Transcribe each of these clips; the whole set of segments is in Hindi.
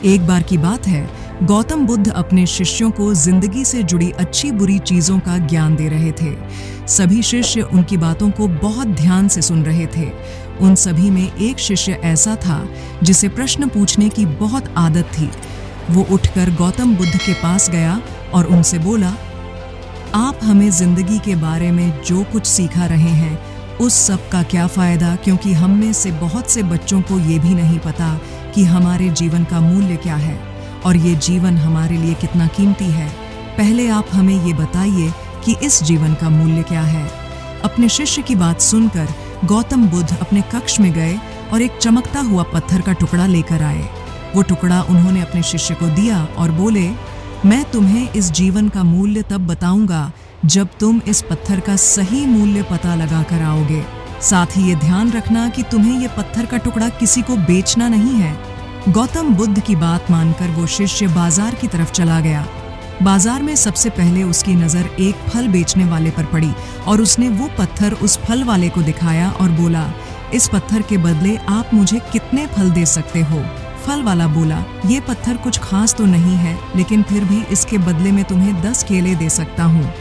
एक बार की बात है, गौतम बुद्ध अपने शिष्यों को जिंदगी से जुड़ी अच्छी बुरी चीजों का ज्ञान दे रहे थे। सभी शिष्य उनकी बातों को बहुत ध्यान से सुन रहे थे। उन सभी में एक शिष्य ऐसा था जिसे प्रश्न पूछने की बहुत आदत थी। वो उठकर गौतम बुद्ध के पास गया और उनसे बोला, आप हमें जिंदगी के बारे में जो कुछ सिखा रहे हैं उस सब का क्या फायदा, क्योंकि हम में से बहुत से बच्चों को ये भी नहीं पता कि हमारे जीवन का मूल्य क्या है और ये जीवन हमारे लिए कितना कीमती है। पहले आप हमें ये बताइए कि इस जीवन का मूल्य क्या है। अपने शिष्य की बात सुनकर गौतम बुद्ध अपने कक्ष में गए और एक चमकता हुआ पत्थर का टुकड़ा लेकर आए। वो टुकड़ा उन्होंने अपने शिष्य को दिया और बोले, मैं तुम्हें इस जीवन का मूल्य तब बताऊंगा जब तुम इस पत्थर का सही मूल्य पता लगा कर आओगे। साथ ही ये ध्यान रखना कि तुम्हें ये पत्थर का टुकड़ा किसी को बेचना नहीं है। गौतम बुद्ध की बात मानकर वो शिष्य बाजार की तरफ चला गया। बाजार में सबसे पहले उसकी नजर एक फल बेचने वाले पर पड़ी और उसने वो पत्थर उस फल वाले को दिखाया और बोला, इस पत्थर के बदले आप मुझे कितने फल दे सकते हो? फल वाला बोला, ये पत्थर कुछ खास तो नहीं है, लेकिन फिर भी इसके बदले में तुम्हें 10 केले दे सकता हूँ।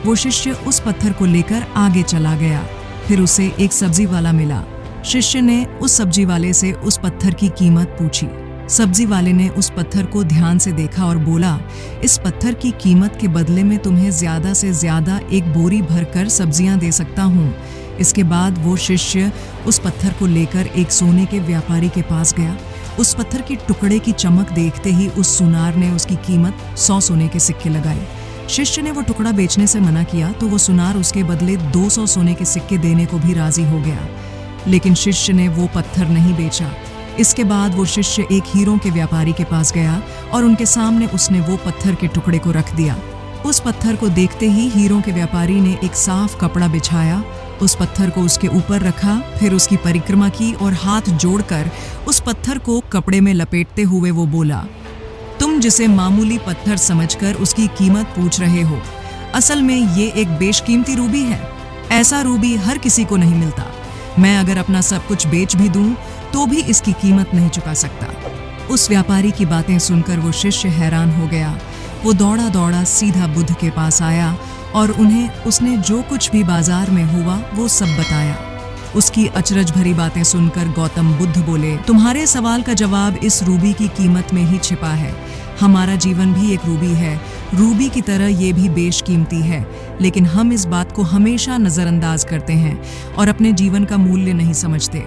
वो शिष्य उस पत्थर को लेकर आगे चला गया। फिर उसे एक सब्जी वाला मिला। शिष्य ने उस सब्जी वाले से उस पत्थर की कीमत पूछी। सब्जी वाले ने उस पत्थर को ध्यान से देखा और बोला, इस पत्थर की कीमत के बदले में तुम्हें ज्यादा से ज्यादा एक बोरी भरकर सब्जियां दे सकता हूँ। इसके बाद वो शिष्य उस पत्थर को लेकर एक सोने के व्यापारी के पास गया। उस पत्थर के टुकड़े की चमक देखते ही उस सुनार ने उसकी कीमत 100 सोने के सिक्के लगाए। शिष्य ने वो टुकड़ा बेचने से मना किया तो वो सुनार उसके बदले 200 सोने के सिक्के देने को भी राजी हो गया, लेकिन शिष्य ने वो पत्थर नहीं बेचा। इसके बाद वो शिष्य एक हीरों के व्यापारी के पास गया और उनके सामने उसने वो पत्थर के टुकड़े को रख दिया। उस पत्थर को देखते ही हीरों के व्यापारी ने एक साफ कपड़ा बिछाया, उस पत्थर को उसके ऊपर रखा, फिर उसकी परिक्रमा की और हाथ जोड़कर उस पत्थर को कपड़े में लपेटते हुए वो बोला, तुम जिसे मामूली पत्थर समझकर उसकी कीमत पूछ रहे हो, असल में ये एक बेशकीमती रूबी है। ऐसा रूबी हर किसी को नहीं मिलता। मैं अगर अपना सब कुछ बेच भी दूं तो भी इसकी कीमत नहीं चुका सकता। उस व्यापारी की बातें सुनकर वो शिष्य हैरान हो गया। वो दौड़ा दौड़ा सीधा बुद्ध के पास आया और उन्हें उसने जो कुछ भी बाजार में हुआ वो सब बताया। उसकी अचरज भरी बातें सुनकर गौतम बुद्ध बोले, तुम्हारे सवाल का जवाब इस रूबी की कीमत में ही छिपा है। हमारा जीवन भी एक रूबी है, रूबी की तरह ये भी बेशकीमती है, लेकिन हम इस बात को हमेशा नजरअंदाज करते हैं और अपने जीवन का मूल्य नहीं समझते।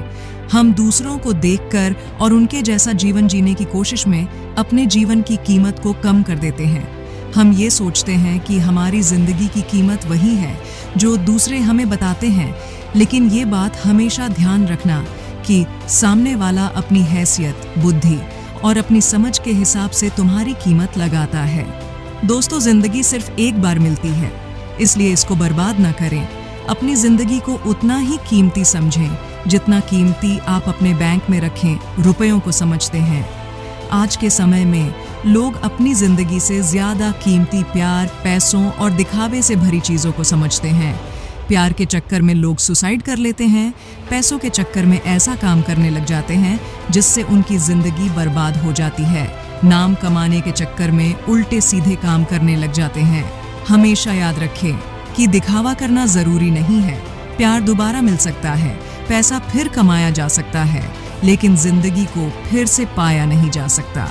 हम दूसरों को देखकर और उनके जैसा जीवन जीने की कोशिश में अपने जीवन की कीमत को कम कर देते हैं। हम ये सोचते हैं कि हमारी जिंदगी की कीमत वही है जो दूसरे हमें बताते हैं, लेकिन ये बात हमेशा ध्यान रखना कि सामने वाला अपनी हैसियत, बुद्धि और अपनी समझ के हिसाब से तुम्हारी कीमत लगाता है। दोस्तों, जिंदगी सिर्फ एक बार मिलती है, इसलिए इसको बर्बाद ना करें। अपनी जिंदगी को उतना ही कीमती समझें जितना कीमती आप अपने बैंक में रखें रुपयों को समझते हैं। आज के समय में लोग अपनी जिंदगी से ज्यादा कीमती प्यार, पैसों और दिखावे से भरी चीजों को समझते हैं। प्यार के चक्कर में लोग सुसाइड कर लेते हैं, पैसों के चक्कर में ऐसा काम करने लग जाते हैं जिससे उनकी जिंदगी बर्बाद हो जाती है। नाम कमाने के चक्कर में उल्टे सीधे काम करने लग जाते हैं। हमेशा याद रखें कि दिखावा करना जरूरी नहीं है। प्यार दोबारा मिल सकता है, पैसा फिर कमाया जा सकता है, लेकिन जिंदगी को फिर से पाया नहीं जा सकता।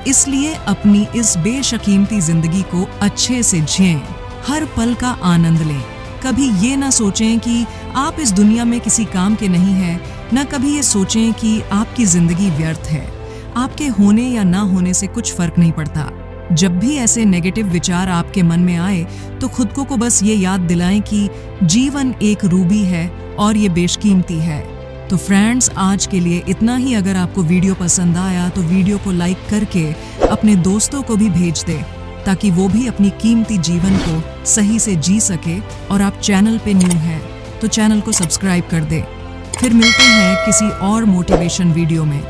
इसलिए अपनी इस बेशकीमती जिंदगी को अच्छे से जिएं, हर पल का आनंद लें। कभी ये ना सोचें कि आप इस दुनिया में किसी काम के नहीं हैं, न कभी ये सोचें कि आपकी जिंदगी व्यर्थ है। आपके होने या ना होने से कुछ फर्क नहीं पड़ता। जब भी ऐसे नेगेटिव विचार आपके मन में आए तो खुद को बस ये याद दिलाएं कि जीवन एक रूबी है और ये बेशकीमती है। तो फ्रेंड्स, आज के लिए इतना ही। अगर आपको वीडियो पसंद आया तो वीडियो को लाइक करके अपने दोस्तों को भी भेज दें, ताकि वो भी अपनी कीमती जीवन को सही से जी सके। और आप चैनल पे न्यू हैं तो चैनल को सब्सक्राइब कर दें। फिर मिलते हैं किसी और मोटिवेशन वीडियो में।